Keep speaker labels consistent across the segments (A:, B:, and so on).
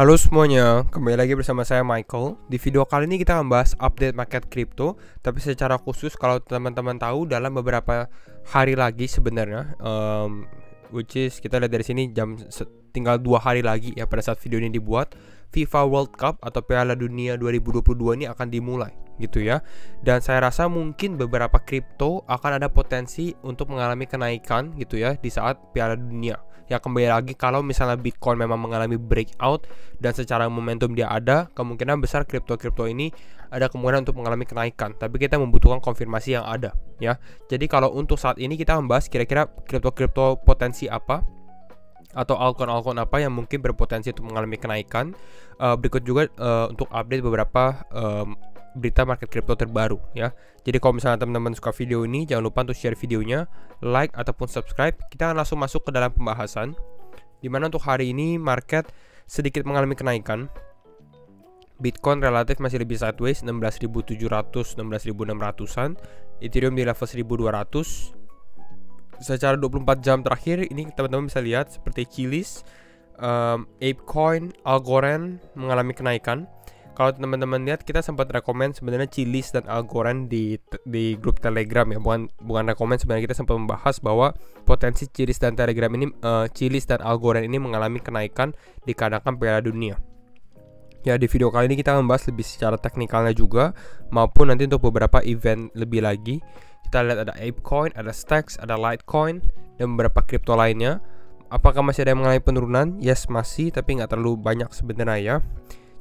A: Halo semuanya, kembali lagi bersama saya Michael. Di video kali ini kita akan bahas update market crypto, tapi secara khusus kalau teman-teman tahu dalam beberapa hari lagi sebenarnya, which is kita lihat dari sini tinggal 2 hari lagi ya pada saat video ini dibuat, FIFA World Cup atau Piala Dunia 2022 ini akan dimulai gitu ya. Dan saya rasa mungkin beberapa kripto akan ada potensi untuk mengalami kenaikan gitu ya di saat Piala Dunia. Ya kembali lagi kalau misalnya Bitcoin memang mengalami breakout dan secara momentum dia ada, kemungkinan besar kripto-kripto ini ada kemungkinan untuk mengalami kenaikan. Tapi kita membutuhkan konfirmasi yang ada ya. Jadi kalau untuk saat ini kita membahas kira-kira kripto-kripto potensi apa atau altcoin apa yang mungkin berpotensi untuk mengalami kenaikan. Berikut juga untuk update beberapa berita market crypto terbaru ya. Jadi kalau misalnya teman-teman suka video ini, jangan lupa untuk share videonya, like ataupun subscribe. Kita akan langsung masuk ke dalam pembahasan. Dimana untuk hari ini market sedikit mengalami kenaikan. Bitcoin relatif masih lebih sideways 16.700 16.600-an. Ethereum di level 1.200. Secara 24 jam terakhir ini teman-teman bisa lihat seperti Chiliz, ApeCoin, Algorand mengalami kenaikan. Kalau teman-teman lihat, kita sempat rekomend sebenarnya Chiliz dan Algorand di grup Telegram ya, bukan rekomend, sebenarnya kita sempat membahas bahwa potensi Chiliz dan Telegram ini, Chiliz dan Algorand ini mengalami kenaikan dikarenakan Piala Dunia. Ya, di video kali ini kita akan membahas lebih secara teknikalnya juga, maupun nanti untuk beberapa event lebih lagi. Kita lihat ada ApeCoin, ada Stacks, ada Litecoin, dan beberapa kripto lainnya. Apakah masih ada yang mengalami penurunan? Yes, masih, tapi nggak terlalu banyak sebenarnya ya.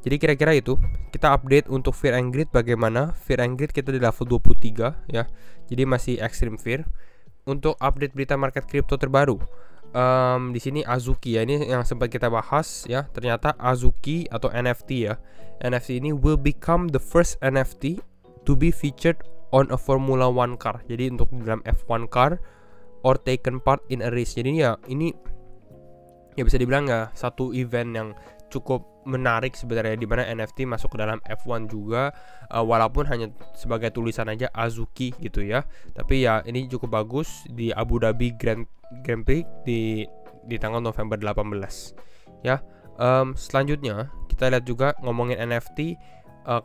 A: Jadi kira-kira itu. Kita update untuk Fear and Greed bagaimana. Fear and Greed kita di level 23 ya. Jadi masih extreme fear. Untuk update berita market crypto terbaru, di sini Azuki ya, ini yang sempat kita bahas ya. Ternyata Azuki atau NFT ya. NFT ini will become the first NFT to be featured on a Formula One car. Jadi untuk dalam F1 car or taken part in a race. Jadi ya ini ya bisa dibilang ya satu event yang cukup menarik sebenarnya, di mana NFT masuk ke dalam F1 juga, walaupun hanya sebagai tulisan aja Azuki gitu ya. Tapi ya ini cukup bagus di Abu Dhabi Grand Prix di tanggal November 18 ya. Selanjutnya kita lihat juga ngomongin NFT,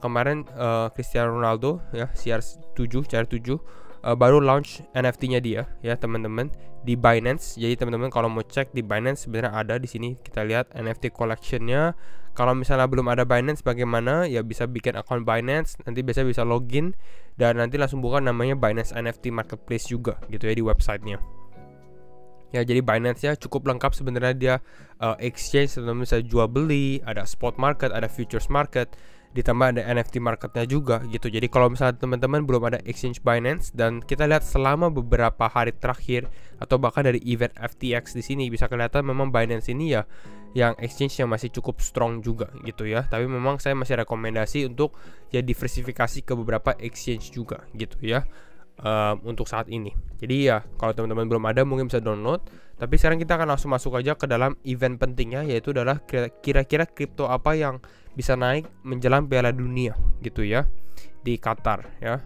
A: kemarin Cristiano Ronaldo ya, CR7 baru launch NFT-nya dia ya teman-teman di Binance. Jadi teman-teman kalau mau cek di Binance sebenarnya ada di sini, kita lihat NFT collection-nya. Kalau misalnya belum ada Binance bagaimana? Ya bisa bikin akun Binance, nanti biasa bisa login dan nanti langsung buka namanya Binance NFT Marketplace juga gitu ya di websitenya. Ya jadi Binance ya cukup lengkap sebenarnya, dia exchange, teman-teman bisa jual beli, ada spot market, ada futures market, ditambah ada NFT marketnya juga gitu. Jadi kalau misalnya teman-teman belum ada exchange Binance, dan kita lihat selama beberapa hari terakhir atau bahkan dari event FTX di sini bisa kelihatan memang Binance ini ya yang exchange-nya masih cukup strong juga gitu ya. Tapi memang saya masih rekomendasi untuk ya diversifikasi ke beberapa exchange juga gitu ya. Untuk saat ini. Jadi ya kalau teman-teman belum ada mungkin bisa download. Tapi sekarang kita akan langsung masuk aja ke dalam event pentingnya, yaitu adalah kira-kira kripto apa yang bisa naik menjelang Piala Dunia gitu ya di Qatar ya.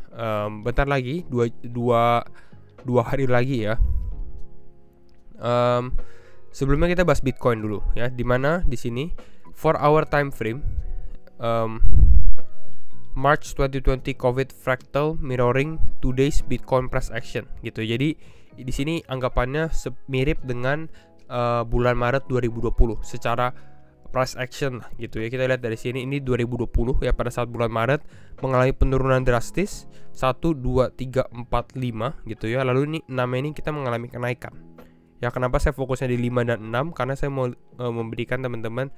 A: Bentar lagi, dua hari lagi ya. Sebelumnya kita bahas Bitcoin dulu ya, dimana di sini 4 hour time frame, March 2020 COVID fractal mirroring today's Bitcoin price action gitu. Jadi di sini anggapannya mirip dengan bulan Maret 2020 secara price action gitu ya. Kita lihat dari sini, ini 2020 ya, pada saat bulan Maret mengalami penurunan drastis 1, 2, 3, 4, 5 gitu ya. Lalu ini 6 ini kita mengalami kenaikan. Ya kenapa saya fokusnya di 5 dan 6? Karena saya mau memberikan teman-teman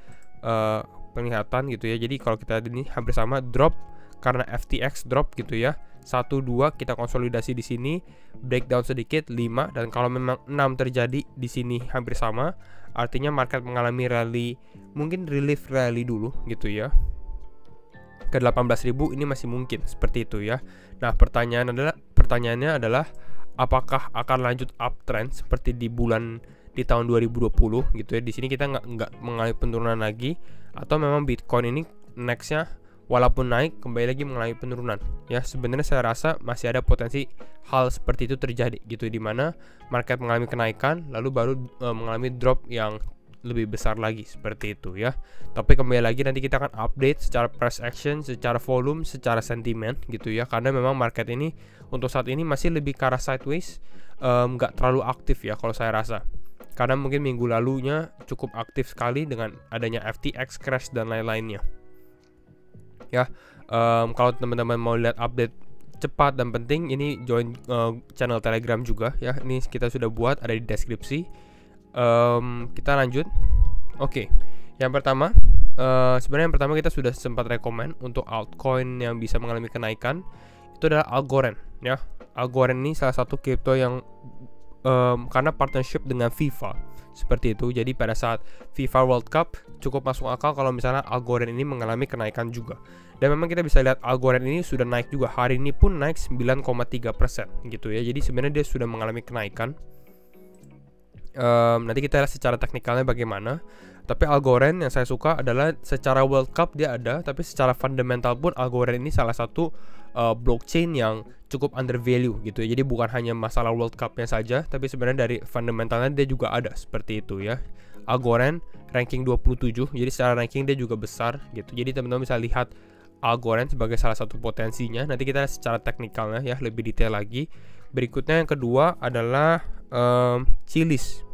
A: penglihatan gitu ya. Jadi kalau kita ini hampir sama drop karena FTX drop gitu ya. 1, 2 kita konsolidasi di sini, breakdown sedikit 5, dan kalau memang 6 terjadi di sini hampir sama, artinya market mengalami rally, mungkin relief rally dulu gitu ya. Ke 18.000 ini masih mungkin seperti itu ya. Nah, pertanyaannya adalah apakah akan lanjut uptrend seperti di tahun 2020 gitu ya. Di sini kita nggak mengalami penurunan lagi, atau memang Bitcoin ini nextnya walaupun naik kembali lagi mengalami penurunan ya. Sebenarnya saya rasa masih ada potensi hal seperti itu terjadi gitu, di mana market mengalami kenaikan lalu baru mengalami drop yang lebih besar lagi seperti itu ya. Tapi kembali lagi nanti kita akan update secara price action, secara volume, secara sentimen gitu ya. Karena memang market ini untuk saat ini masih lebih ke arah sideways, nggak terlalu aktif ya kalau saya rasa. Karena mungkin minggu lalunya cukup aktif sekali dengan adanya FTX crash dan lain-lainnya. Ya, kalau teman-teman mau lihat update cepat dan penting, ini join channel Telegram juga ya. Ini kita sudah buat, ada di deskripsi. Kita lanjut. Oke, yang pertama, sebenarnya yang pertama kita sudah sempat rekomend untuk altcoin yang bisa mengalami kenaikan. Itu adalah Algorand ya. Algorand ini salah satu kripto yang karena partnership dengan FIFA seperti itu. Jadi pada saat FIFA World Cup cukup masuk akal kalau misalnya Algorand ini mengalami kenaikan juga. Dan memang kita bisa lihat Algorand ini sudah naik juga. Hari ini pun naik 9,3% gitu ya. Jadi sebenarnya dia sudah mengalami kenaikan. Nanti kita lihat secara teknikalnya bagaimana. Tapi Algorand yang saya suka adalah secara World Cup dia ada, tapi secara fundamental pun Algorand ini salah satu blockchain yang cukup under value gitu ya. Jadi bukan hanya masalah World Cup-nya saja, tapi sebenarnya dari fundamentalnya dia juga ada seperti itu ya. Algorand ranking 27, jadi secara ranking dia juga besar gitu. Jadi teman-teman bisa lihat Algorand sebagai salah satu potensinya. Nanti kita lihat secara teknikalnya ya, lebih detail lagi. Berikutnya yang kedua adalah Chiliz.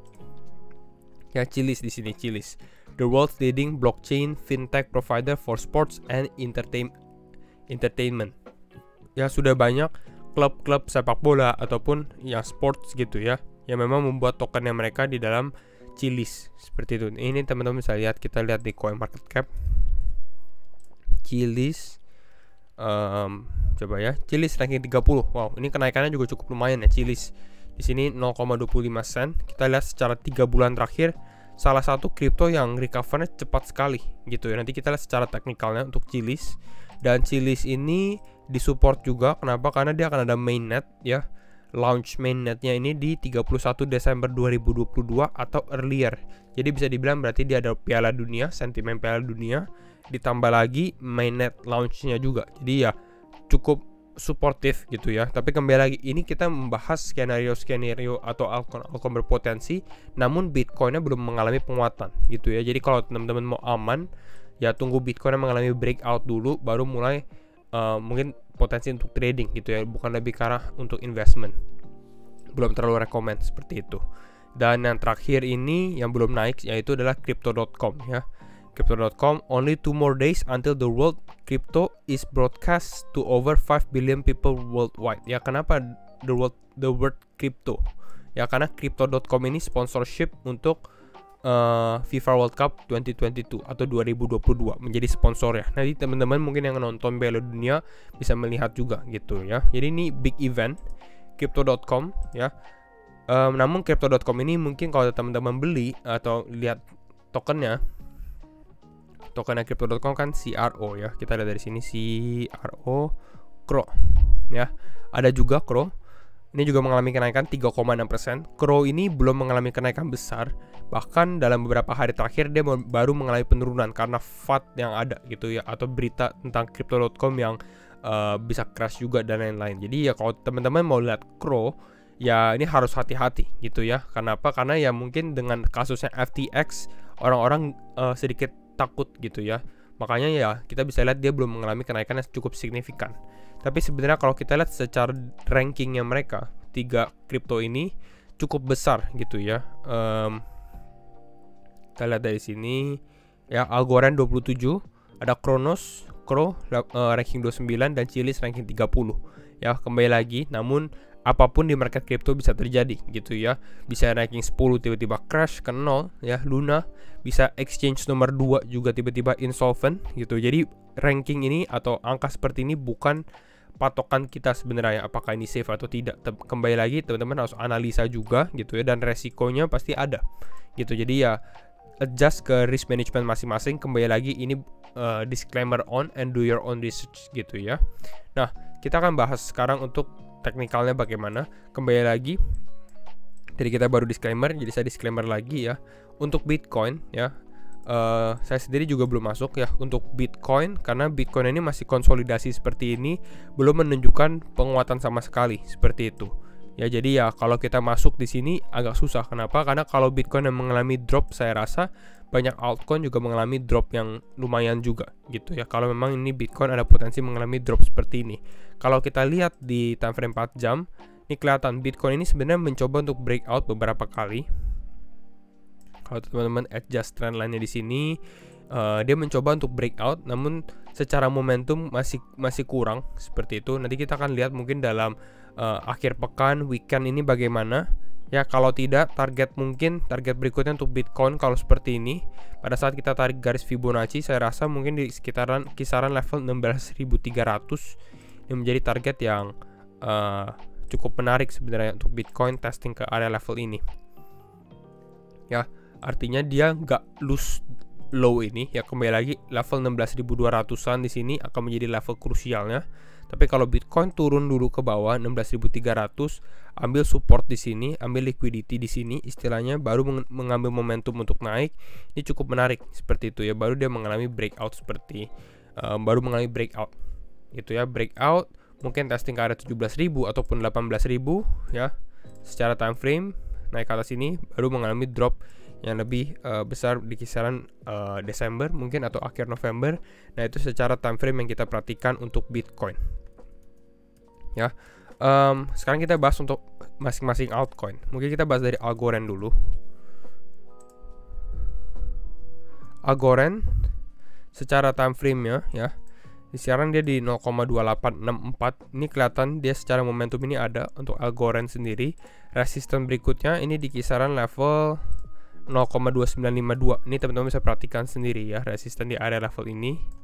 A: Ya, Chiliz di sini, Chiliz. The world's leading blockchain fintech provider for sports and entertainment. Ya, sudah banyak klub-klub sepak bola ataupun yang sports gitu ya, yang memang membuat tokennya mereka di dalam Chiliz seperti itu. Ini teman-teman bisa lihat, kita lihat di CoinMarketCap. Chiliz, coba ya, Chiliz ranking 30. Wow, ini kenaikannya juga cukup lumayan ya Chiliz. Di sini 0,25 sen. Kita lihat secara 3 bulan terakhir, salah satu kripto yang recovernya cepat sekali gitu ya. Nanti kita lihat secara teknikalnya untuk Chiliz. Dan Chiliz ini disupport juga. Kenapa? Karena dia akan ada mainnet ya. Launch mainnetnya ini di 31 Desember 2022 atau earlier. Jadi bisa dibilang berarti dia ada Piala Dunia, sentimen Piala Dunia, ditambah lagi mainnet launchnya juga. Jadi ya cukup suportif gitu ya. Tapi kembali lagi, ini kita membahas skenario atau altcoin berpotensi, namun Bitcoinnya belum mengalami penguatan gitu ya. Jadi kalau teman-teman mau aman, ya tunggu Bitcoinnya mengalami breakout dulu, baru mulai mungkin potensi untuk trading gitu ya, bukan lebih ke arah untuk investment. Belum terlalu rekomend seperti itu. Dan yang terakhir ini yang belum naik yaitu adalah Crypto.com ya. Crypto.com, only 2 more days until the world crypto is broadcast to over 5 billion people worldwide. Ya, kenapa the word crypto? Ya karena Crypto.com ini sponsorship untuk FIFA World Cup 2022 atau 2022 menjadi sponsornya. Nanti teman-teman mungkin yang nonton Piala Dunia bisa melihat juga gitu ya. Jadi ini big event Crypto.com ya. Namun Crypto.com ini mungkin kalau teman-teman beli atau lihat tokennya Crypto.com kan CRO ya. Kita lihat dari sini CRO CRO ya. Ada juga CRO. Ini juga mengalami kenaikan 3,6%. CRO ini belum mengalami kenaikan besar. Bahkan dalam beberapa hari terakhir dia baru mengalami penurunan karena FUD yang ada gitu ya, atau berita tentang Crypto.com yang bisa crash juga dan lain-lain. Jadi ya kalau teman-teman mau lihat CRO, ya ini harus hati-hati gitu ya. Kenapa? Karena ya mungkin dengan kasusnya FTX orang-orang sedikit takut gitu ya. Makanya ya kita bisa lihat dia belum mengalami kenaikan yang cukup signifikan. Tapi sebenarnya kalau kita lihat secara rankingnya mereka, 3 kripto ini cukup besar gitu ya. Kita lihat dari sini ya, Algorand 27, ada Cronos, CRO ranking 29 dan Chiliz ranking 30. Ya, kembali lagi, namun apapun di market kripto bisa terjadi gitu ya. Bisa ranking 10 tiba-tiba crash ke 0 ya. Luna bisa exchange nomor 2 juga tiba-tiba insolvent gitu. Jadi ranking ini atau angka seperti ini bukan patokan kita sebenarnya apakah ini safe atau tidak. Kembali lagi teman-teman harus analisa juga gitu ya, dan resikonya pasti ada gitu. Jadi ya adjust ke risk management masing-masing. Kembali lagi ini disclaimer on and do your own research gitu ya. Nah, kita akan bahas sekarang untuk teknikalnya bagaimana. Kembali lagi, jadi kita baru disclaimer, jadi saya disclaimer lagi ya. Untuk Bitcoin ya, saya sendiri juga belum masuk ya untuk Bitcoin, karena Bitcoin ini masih konsolidasi seperti ini, belum menunjukkan penguatan sama sekali seperti itu Ya, jadi ya kalau kita masuk di sini agak susah. Kenapa? Karena kalau Bitcoin yang mengalami drop, saya rasa banyak altcoin juga mengalami drop yang lumayan juga gitu ya. Kalau memang ini Bitcoin ada potensi mengalami drop seperti ini. Kalau kita lihat di time frame 4 jam, ini kelihatan Bitcoin ini sebenarnya mencoba untuk breakout beberapa kali. Kalau teman-teman adjust trendline-nya di sini, dia mencoba untuk breakout, namun secara momentum masih kurang seperti itu. Nanti kita akan lihat mungkin dalam akhir pekan, weekend ini bagaimana. Ya, kalau tidak, target berikutnya untuk Bitcoin kalau seperti ini, pada saat kita tarik garis Fibonacci, saya rasa mungkin di kisaran level 16.300 yang menjadi target yang cukup menarik sebenarnya untuk Bitcoin testing ke area level ini. Ya, artinya dia nggak lose low ini, ya kembali lagi level 16.200-an di sini akan menjadi level krusialnya. Tapi kalau Bitcoin turun dulu ke bawah 16.300, ambil support di sini, ambil liquidity di sini, istilahnya baru mengambil momentum untuk naik. Ini cukup menarik seperti itu ya. Baru dia mengalami breakout gitu ya, breakout mungkin testing ke area 17.000 ataupun 18.000 ya. Secara time frame naik ke atas ini baru mengalami drop yang lebih besar di kisaran Desember mungkin atau akhir November. Nah, itu secara time frame yang kita perhatikan untuk Bitcoin. Ya, sekarang kita bahas untuk masing-masing altcoin. Mungkin kita bahas dari Algorand dulu. Algorand secara time frame-nya ya, sekarang dia di 0,2864. Ini kelihatan dia secara momentum ini ada untuk Algorand sendiri. Resisten berikutnya ini di kisaran level 0,2952. Ini teman-teman bisa perhatikan sendiri ya, resisten di area level ini.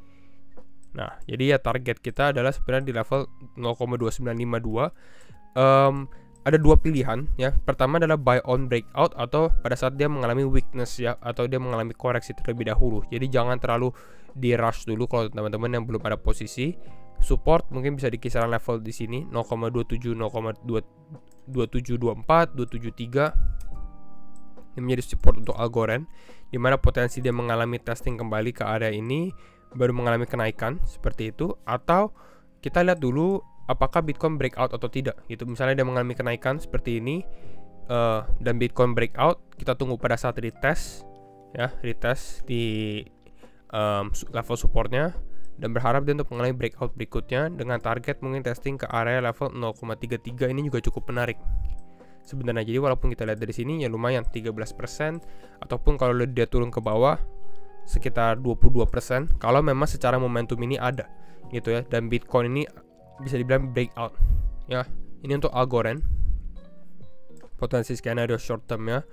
A: Nah, jadi ya target kita adalah sebenarnya di level 0,2952. Ada dua pilihan ya. Pertama adalah buy on breakout atau pada saat dia mengalami weakness ya, atau dia mengalami koreksi terlebih dahulu. Jadi jangan terlalu di rush dulu kalau teman-teman yang belum ada posisi. Support mungkin bisa di kisaran level di sini 0,27, 0,2724, 273. Ini menjadi support untuk Algorand, di mana potensi dia mengalami testing kembali ke area ini baru mengalami kenaikan seperti itu, atau kita lihat dulu apakah Bitcoin breakout atau tidak gitu. Misalnya dia mengalami kenaikan seperti ini dan Bitcoin breakout, kita tunggu pada saat retest ya, retest di level supportnya dan berharap dia untuk mengalami breakout berikutnya dengan target mungkin testing ke area level 0,33. Ini juga cukup menarik sebenarnya. Jadi walaupun kita lihat dari sini ya lumayan 13%, ataupun kalau dia turun ke bawah sekitar 22% kalau memang secara momentum ini ada gitu ya, dan Bitcoin ini bisa dibilang breakout ya. Ini untuk Algorand potensi skenario short term ya.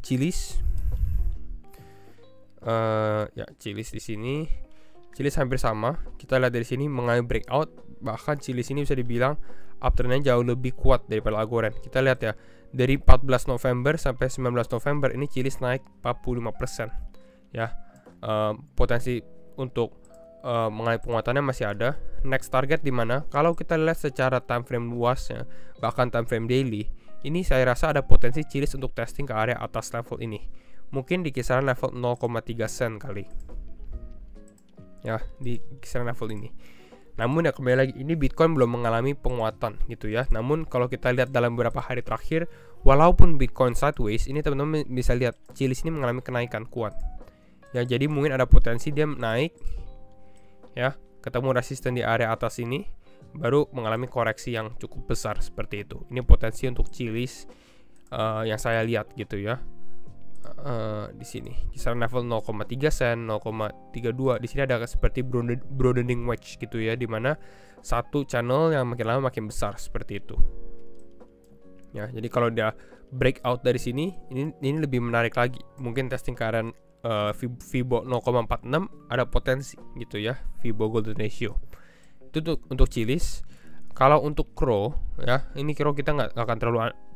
A: Chiliz ya, Chiliz di sini, Chiliz hampir sama. Kita lihat dari sini mengalami breakout, bahkan Chiliz ini bisa dibilang uptrendnya jauh lebih kuat daripada Algorand. Kita lihat ya, dari 14 November sampai 19 November ini Chiliz naik 45% ya. Potensi untuk mengalami penguatannya masih ada. Next target di mana? Kalau kita lihat secara time frame luasnya, bahkan time frame daily, ini saya rasa ada potensi Chiliz untuk testing ke area atas level ini. Mungkin di kisaran level 0,3 sen kali. Ya, di kisaran level ini. Namun ya kembali lagi, ini Bitcoin belum mengalami penguatan gitu ya. Namun kalau kita lihat dalam beberapa hari terakhir, walaupun Bitcoin sideways, ini teman-teman bisa lihat Chiliz ini mengalami kenaikan kuat. Ya, jadi mungkin ada potensi dia naik ya, ketemu resisten di area atas ini, baru mengalami koreksi yang cukup besar seperti itu. Ini potensi untuk Chiliz yang saya lihat gitu ya. Di sini kisaran level 0,3 sen, 0,32. Di sini ada seperti broadening wedge gitu ya, dimana satu channel yang makin lama makin besar seperti itu. Ya, jadi kalau dia breakout dari sini, ini lebih menarik lagi. Mungkin testing ke area Fibo 0,46 ada potensi gitu ya, Fibo golden ratio. Itu untuk Chiliz. Kalau untuk Crow ya, ini Crow kita nggak akan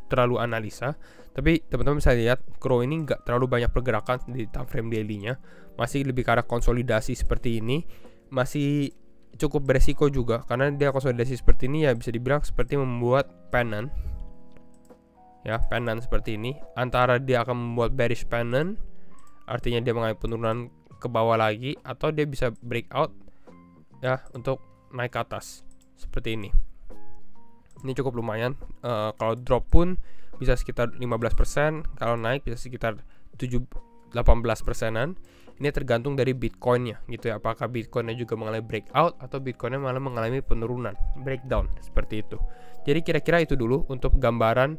A: terlalu analisa, tapi teman-teman bisa lihat Crow ini nggak terlalu banyak pergerakan di time frame daily-nya, masih lebih ke arah konsolidasi seperti ini. Masih cukup beresiko juga karena dia konsolidasi seperti ini ya, bisa dibilang seperti membuat pennant ya, pennant seperti ini. Antara dia akan membuat bearish pennant, artinya dia mengalami penurunan ke bawah lagi, atau dia bisa breakout ya untuk naik ke atas seperti ini. Ini cukup lumayan. Kalau drop pun bisa sekitar 15%, kalau naik bisa sekitar 18%-an. Ini tergantung dari Bitcoinnya gitu ya. Apakah Bitcoinnya juga mengalami breakout atau Bitcoinnya malah mengalami penurunan, breakdown seperti itu. Jadi kira-kira itu dulu untuk gambaran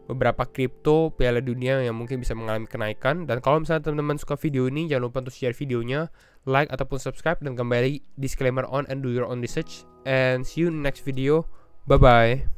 A: beberapa kripto Piala Dunia yang mungkin bisa mengalami kenaikan. Dan kalau misalnya teman-teman suka video ini, jangan lupa untuk share videonya, like ataupun subscribe, dan kembali disclaimer on and do your own research. And see you in the next video. Bye bye.